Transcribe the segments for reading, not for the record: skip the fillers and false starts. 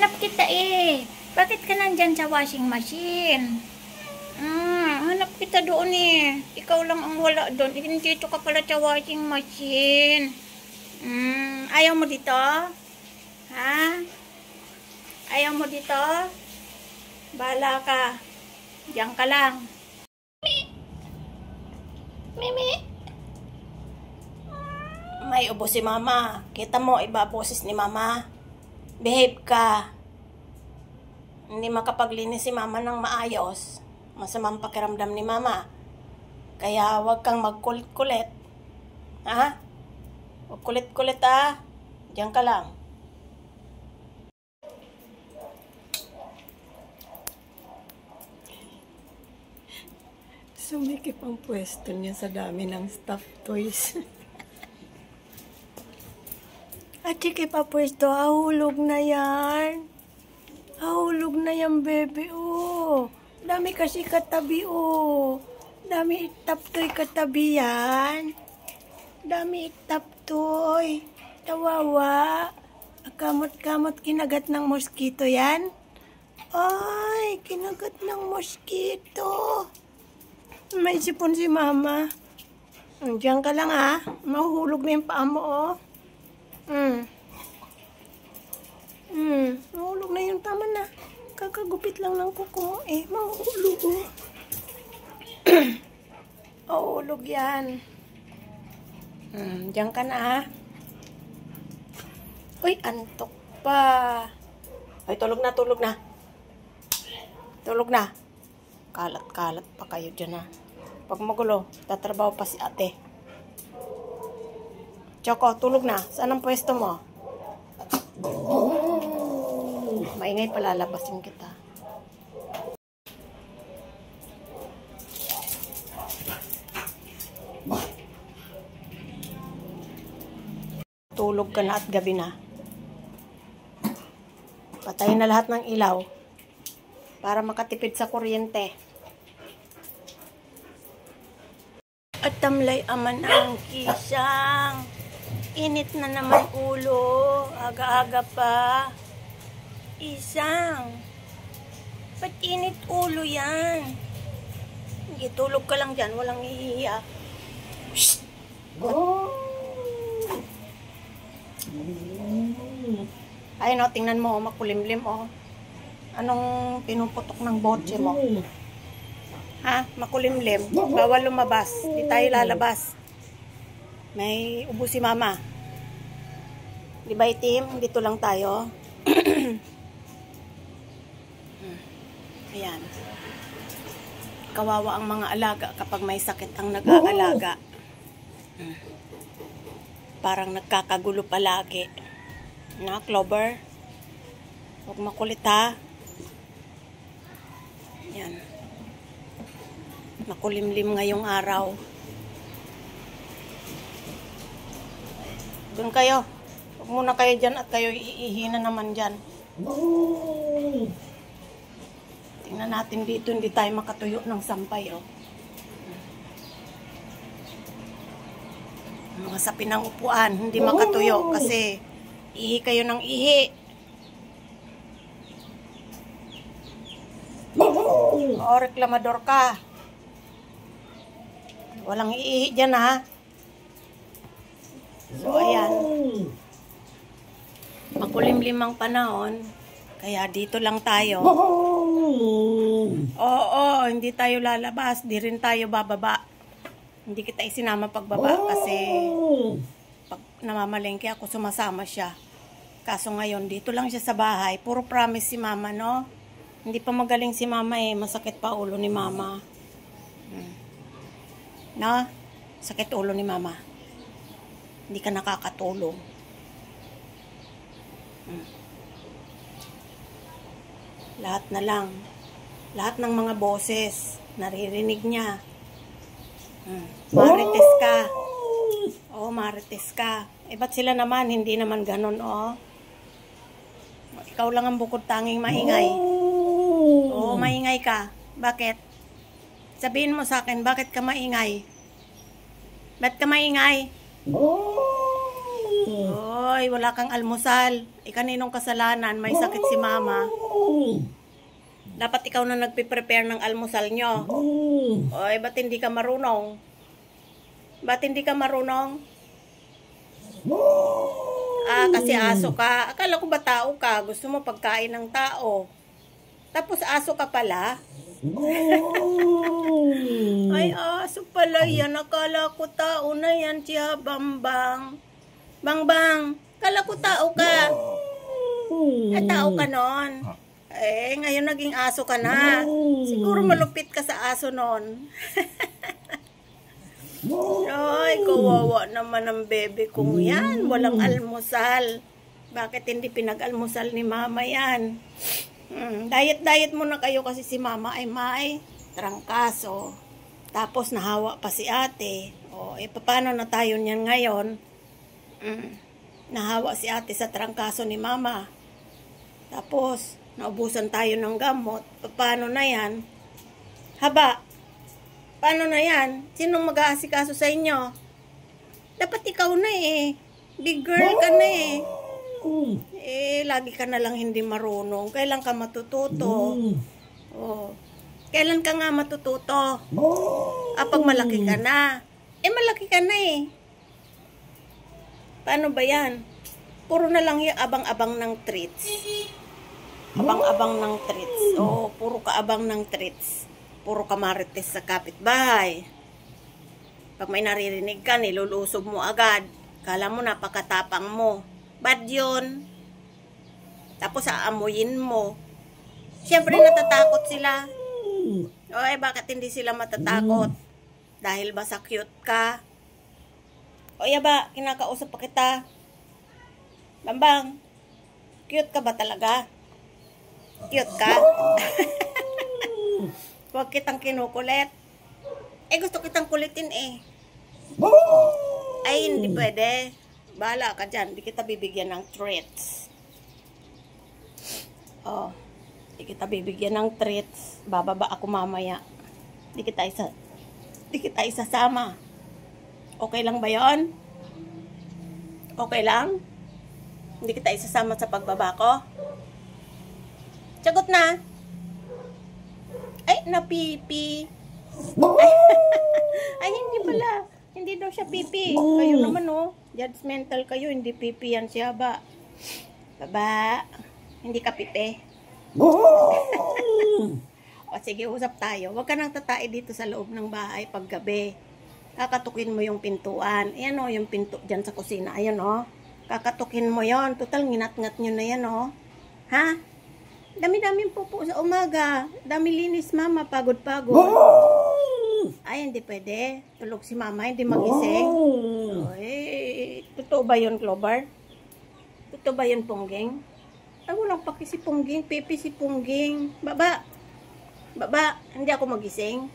Hanap kita eh. Bakit ka nandyan sa washing machine? Hanap kita doon eh. Ikaw lang ang wala doon. Dito ka pala sa washing machine. Ayaw mo dito? Ha? Ayaw mo dito? Bahala ka. Diyan ka lang. Mimi. May ubo si mama. Kita mo, iba boses ni mama. Behave ka. Hindi makapaglinis si mama ng maayos. Masamang pakiramdam ni mama. Kaya huwag kang magkulit-kulit. Ha? Huwag kulit-kulit ha. Diyan ka lang. Sumikip ang pwesto niya sa dami ng stuffed toys. At sige pa pwesto, ahulog na yan. Ahulog na yan, baby, oh. Dami kasi katabi, oh. Dami itaptoy katabi yan. Dami itaptoy. Tawawa. Kamot-kamot kinagat ng mosquito yan. Ay, kinagat ng mosquito. May sipon si mama. Diyan ka lang, ha. Mahuhulog na yung paa mo, oh. Mahulog na yung tama na. Kakagupit lang ng kuko mo eh. Mahulog oh. Mahulog yan. Diyan ka na ha. Uy, antok pa. Ay, tulog na, tulog na. Tulog na. Kalat-kalat pa kayo dyan ha. Pag magulo, tatrabaho pa si ate. Choco, tulog na. Saan ang pwesto mo? Maingay palalabasin kita. Tulog ka na at gabi na. Patayin na lahat ng ilaw para makatipid sa kuryente. At tamlay aman ang kisang. Init na naman ulo. Aga-aga pa. Isang. Ba't init ulo yan? Hindi, tulog ka lang dyan. Walang iiyak. Shhh! Oh! Ay, no, tingnan mo. Makulimlim, oh. Anong pinuputok ng botse mo? Ha? Makulimlim. Bawal lumabas. Di tayo lalabas. May ubo si mama. Di ba itim? Dito lang tayo. Ayan. Kawawa ang mga alaga kapag may sakit ang nag-aalaga. Parang nagkakagulo palagi. Na, Clover? Huwag makulit ha. Ayan. Makulimlim ngayong araw. Doon kayo. Huwag muna kayo dyan at kayo iihina naman dyan. Tingnan natin dito, hindi tayo makatuyo ng sampay, oh. Mga sapi ng upuan, hindi makatuyo kasi ihi kayo ng ihi. O, reklamador ka. Walang iihi dyan, ha? So, ayan. Makulimlim ang panahon. Kaya dito lang tayo. Oo, hindi tayo lalabas. Di rin tayo bababa. Hindi kita isinama pagbaba kasi pag namamalengke ako, sumasama siya. Kaso ngayon, dito lang siya sa bahay. Puro promise si mama, no? Hindi pa magaling si mama eh. Masakit pa ulo ni mama. No? Sakit ulo ni mama. Hindi ka nakakatulong. Lahat na lang. Lahat ng mga boses, naririnig niya. Marites ka. Oo, marites ka. Eh, ba't sila naman? Hindi naman ganun, oh. Ikaw lang ang bukod tanging maingay. Oo, maingay ka. Bakit? Sabihin mo sa akin, bakit ka maingay? Ba't ka maingay? Oy, ay wala kang almusal. Kaninong kasalanan? May sakit si mama. Dapat ikaw na nagpe-prepare ng almusal nyo. Oy, ba't hindi ka marunong? Ba't hindi ka marunong? Kasi aso ka. Akala ko ba tao ka? Gusto mo pagkain ng tao. Tapos aso ka pala. Ay, aso pala yan. Akala ko tao na yan, siya, Bambang. Bambang, akala ko tao ka. Tao ka nun. Ngayon naging aso ka na. Siguro malupit ka sa aso nun. Ay, kawawa naman ang bebe kong yan. Walang almusal. Bakit hindi pinag-almusal ni mama yan? Diet muna kayo kasi si mama ay may trangkaso. Tapos nahawa pa si ate. Paano na tayo niyan ngayon? Nahawa si ate sa trangkaso ni mama. Tapos, naubusan tayo ng gamot. Paano na yan? Haba, paano na yan? Sinong mag-aasikaso sa inyo? Dapat ikaw na eh. Big girl ka na eh. Lagi ka na lang hindi marunong. Kailan ka matututo? Kailan ka nga matututo? Pag malaki ka na. Malaki ka na eh. Paano ba yan? Puro na lang yung abang-abang ng treats. Abang-abang ng treats. Puro ka abang ng treats. Puro ka marites sa kapitbahay. Pag may naririnig ka, nilulusob mo agad. Kala mo napakatapang mo. Bad yun. Tapos aamuyin mo. Siyempre natatakot sila. Bakit hindi sila matatakot? Dahil ba sa cute ka? Ba, kinakausap pa kita. Bambang, cute ka ba talaga? Cute ka? Huwag kitang kinukulit. Gusto kitang kulitin eh. Hindi pwede. Bahala ka dyan. Di kita bibigyan ng treats. Di kita bibigyan ng treats. Bababa ako mamaya. Di kita isasama. Okay lang ba yon? Okay lang? Hindi kita isasama sa pagbaba ko? Sagot na. Napipi. Hindi pala. Hindi daw siya pipi. Kayo naman judgmental kayo. Hindi pipi yan siya ba? Baba. Hindi ka pipi. Sige, usap tayo. Huwag ka nang tatae dito sa loob ng bahay pag gabi. Kakatukin mo yung pintuan. Ayan yung pinto dyan sa kusina. Ayan kakatukin mo yon. Total, nginat-ngat nyo na yan Ha? Dami-daming pupo sa umaga. Dami linis mama. Pagod-pagod. Hindi pwede. Tulog si mama. Hindi magising. Totoo ba yun, Clover? Totoo ba yun, Pungging? Walang paki si Pungging. Pipi si Pungging. Baba. Hindi ako magising.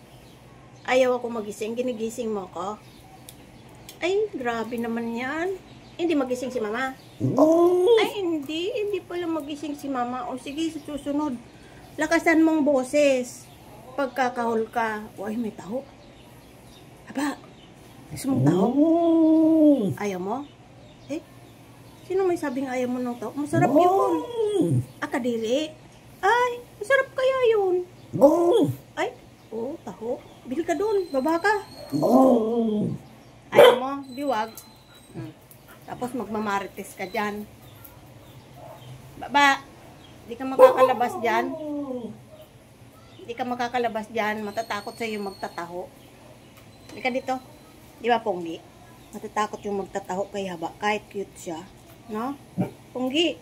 Ayaw ako magising. Ginigising mo ako. Grabe naman yan. Hindi magising si mama. Hindi pala magising si mama. Sige, sa susunod. Lakasan mong boses. Pagkakahol ka. May taho. Aba, gusto mong taho? Ayaw mo? Sino may sabing ayaw mo ng taho? Masarap yun. Kadiri. Masarap kaya yun. Taho. Bili ka doon. Baba ka. Ayaw mo? Biwag. Tapos magmamarites ka dyan. Baba. Di ka makakalabas dyan. Di ka makakalabas dyan. Matatakot sa yung magtataho. Di ka dito. Di ba, Punggi? Matatakot yung magtataho kay Haba. Kahit cute siya. No? Punggi.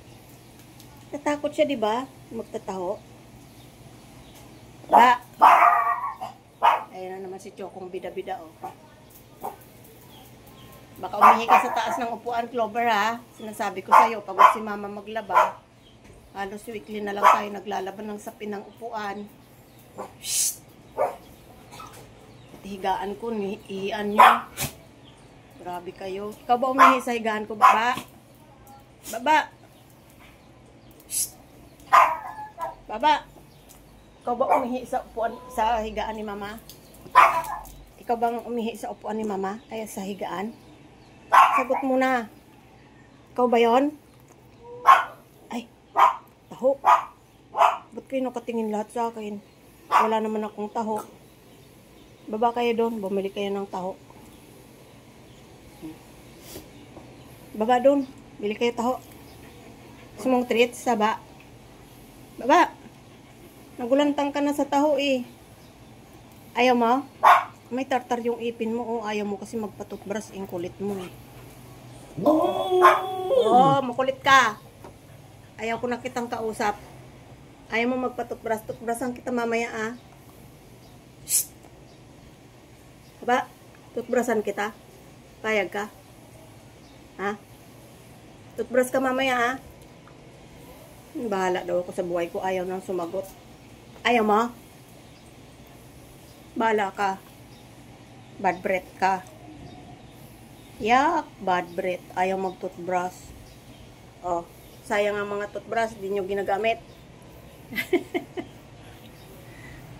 Matatakot siya, di ba? Magtataho. Ba. Ayan na naman si Chokong bida-bida, Baka umihi ka sa taas ng upuan, Clover, ha? Sinasabi ko sa'yo, pagod si mama maglaba. Halos weekly na lang tayo naglalaban ng sapin ng upuan. Shhh! Higaan ko, ihian nyo. Grabe kayo. Ikaw ba umihi sa higaan ko, baba? Baba! Shhh! Baba! Ikaw ba umihi sa upuan, sa higaan ni mama? Ikaw bang umihi sa upuan ni mama? Ay, sa higaan? Sagot mo na. Ikaw ba yun? Ay, taho. Ba't kayo nakatingin lahat sa akin? Wala naman akong taho. Baba kayo doon, bumili kayo ng taho. Baba doon, bili kayo taho. Gusto mong treats, saba? Baba. Nagulantang ka na sa taho eh. Ayaw mo? May tartar yung ipin mo. Oh, ayaw mo kasi magpatutbrush. Ang kulit mo eh. Oh, makulit ka. Ayaw ko na kitang kausap. Ayaw mo magpatutbrush. Tutbrushan kita mamaya ah. Shh. Baba, tutbrushan kita. Payag ka? Ha? Tutbrush ka mamaya ah. Bahala daw ako sa buhay ko. Ayaw nang sumagot. Ayaw mo? Bahala ka. Bad breath ka. Yak, bad breath. Ayaw mag-toothbrush. Oh, sayang ang mga toothbrush. Di nyo ginagamit.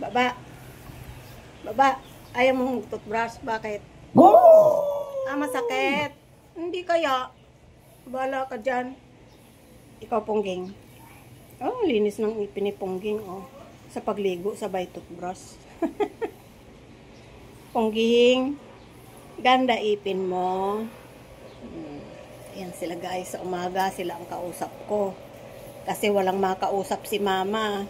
Baba. Baba. Ayaw mo mag-toothbrush. Bakit? Ah, masakit. Hindi kaya. Bahala ka dyan. Ikaw, Pongging. Oh, linis ng ipin ni Pongging. Oh. Sa pagligo, sabay toothbrush. Pongging, ganda ipin mo. Ayan sila guys, sa umaga sila ang kausap ko. Kasi walang makausap si mama.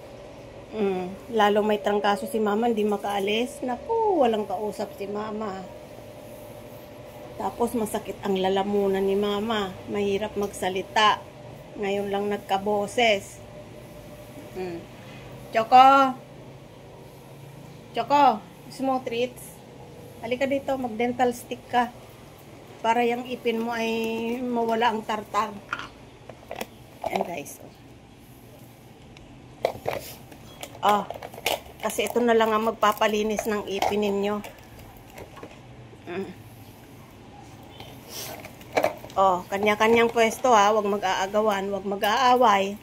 Lalo may trangkaso si mama, hindi makaalis. Naku, walang kausap si mama. Tapos masakit ang lalamunan ni mama. Mahirap magsalita. Ngayon lang nagkaboses. Choco! Choco, gusto mo treats? Halika dito, mag-dental stick ka. Para yung ipin mo ay mawala ang tartar. Ayan guys. Oh, kasi ito na lang ang magpapalinis ng ipin ninyo. Oh, kanya-kanyang pwesto ha. Huwag mag-aagawan, huwag mag-aaway.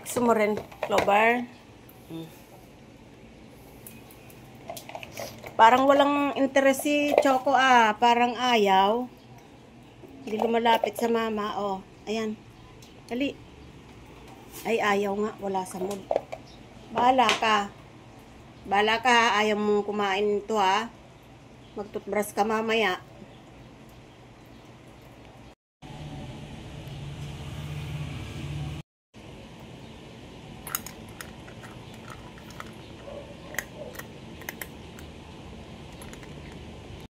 Gusto mo rin, Clover? Parang walang interest si Choco ah. Parang ayaw. Hindi lumalapit sa mama. Oh, ayan. Dali. Ay, ayaw nga. Wala sa mood. Bahala ka. Bahala ka. Ayaw mong kumain ito ha. Magtutbrush ka mamaya.